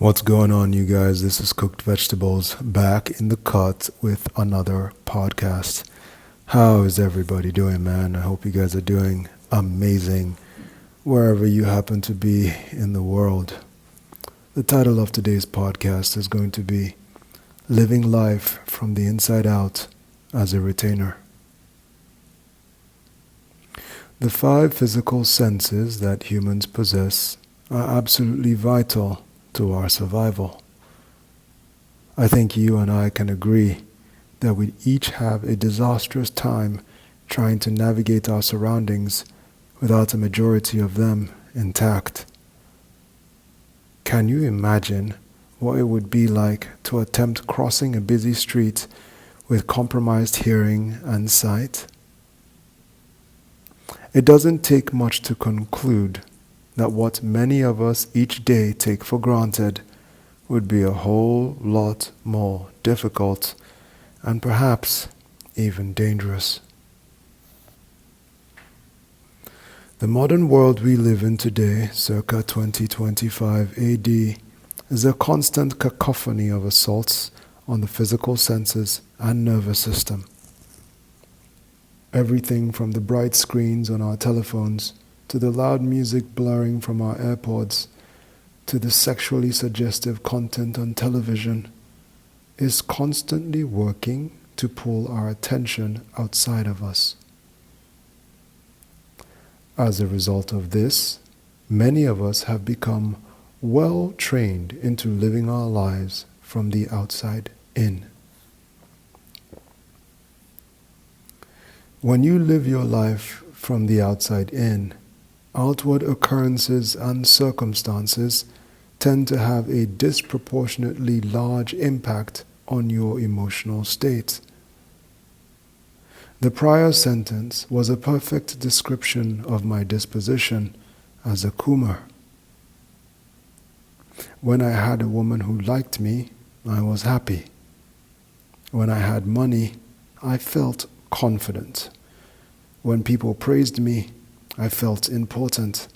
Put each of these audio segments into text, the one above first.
What's going on, you guys? This is Cooked Vegetables back in the cut with another podcast. How is everybody doing, man? I hope you guys are doing amazing wherever you happen to be in the world. The title of today's podcast is going to be Living Life from the Inside Out as a Retainer. The 5 physical senses that humans possess are absolutely vital to our survival. I think you and I can agree that we each have a disastrous time trying to navigate our surroundings without a majority of them intact. Can you imagine what it would be like to attempt crossing a busy street with compromised hearing and sight? It doesn't take much to conclude that what many of us each day take for granted would be a whole lot more difficult and perhaps even dangerous. The modern world we live in today, circa 2025 AD, is a constant cacophony of assaults on the physical senses and nervous system. Everything from the bright screens on our telephones to the loud music blaring from our AirPods to the sexually suggestive content on television is constantly working to pull our attention outside of us. As a result of this, many of us have become well trained into living our lives from the outside in. When you live your life from the outside in, outward occurrences and circumstances tend to have a disproportionately large impact on your emotional state. The prior sentence was a perfect description of my disposition as a coomer. When I had a woman who liked me, I was happy. When I had money, I felt confident. When people praised me, I felt important.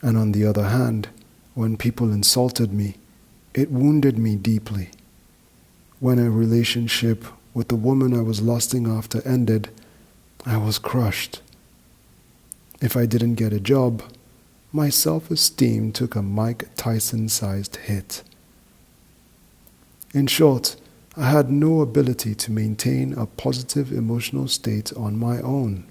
And on the other hand, when people insulted me, it wounded me deeply. When a relationship with the woman I was lusting after ended, I was crushed. If I didn't get a job, my self-esteem took a Mike Tyson-sized hit. In short, I had no ability to maintain a positive emotional state on my own.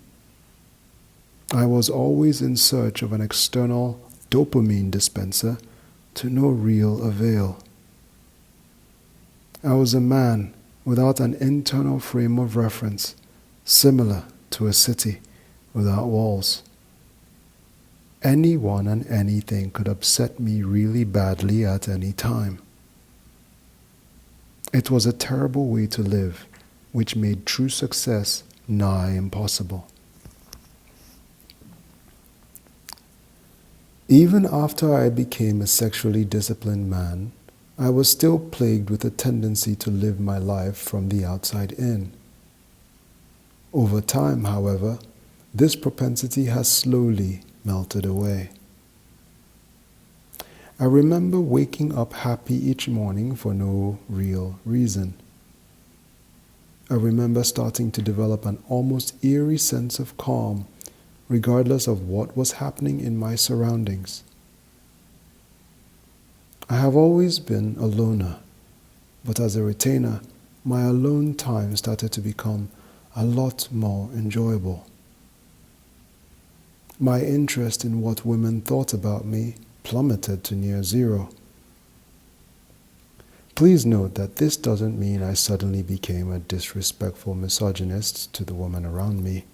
I was always in search of an external dopamine dispenser to no real avail. I was a man without an internal frame of reference, similar to a city without walls. Anyone and anything could upset me really badly at any time. It was a terrible way to live, which made true success nigh impossible. Even after I became a sexually disciplined man, I was still plagued with a tendency to live my life from the outside in. Over time, however, this propensity has slowly melted away. I remember waking up happy each morning for no real reason. I remember starting to develop an almost eerie sense of calm, regardless of what was happening in my surroundings. I have always been a loner, but as a retainer, my alone time started to become a lot more enjoyable. My interest in what women thought about me plummeted to near zero. Please note that this doesn't mean I suddenly became a disrespectful misogynist to the women around me.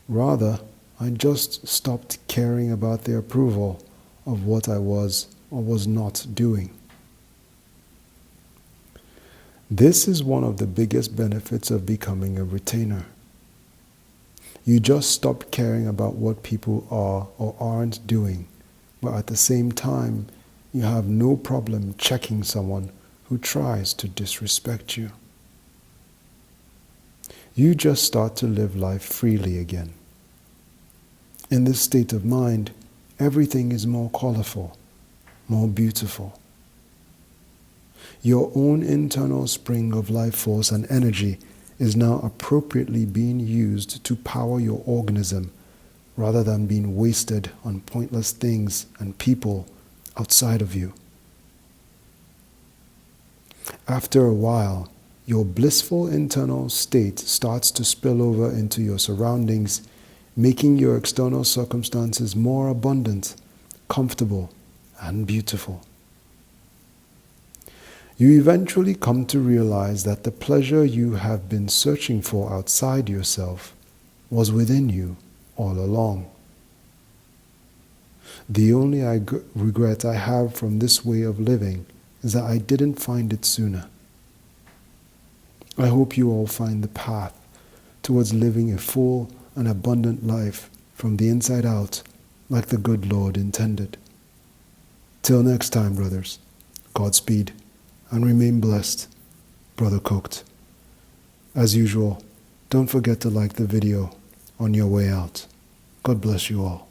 Rather, I just stopped caring about their approval of what I was or was not doing. This is one of the biggest benefits of becoming a retainer. You just stop caring about what people are or aren't doing, but at the same time, you have no problem checking someone who tries to disrespect you. You just start to live life freely again. In this state of mind, everything is more colorful, more beautiful. Your own internal spring of life force and energy is now appropriately being used to power your organism rather than being wasted on pointless things and people outside of you. After a while, your blissful internal state starts to spill over into your surroundings, making your external circumstances more abundant, comfortable, and beautiful. You eventually come to realize that the pleasure you have been searching for outside yourself was within you all along. The only regret I have from this way of living is that I didn't find it sooner. I hope you all find the path towards living a full and abundant life from the inside out, like the good Lord intended. Till next time, brothers, Godspeed, and remain blessed. Brother Cooked. As usual, don't forget to like the video on your way out. God bless you all.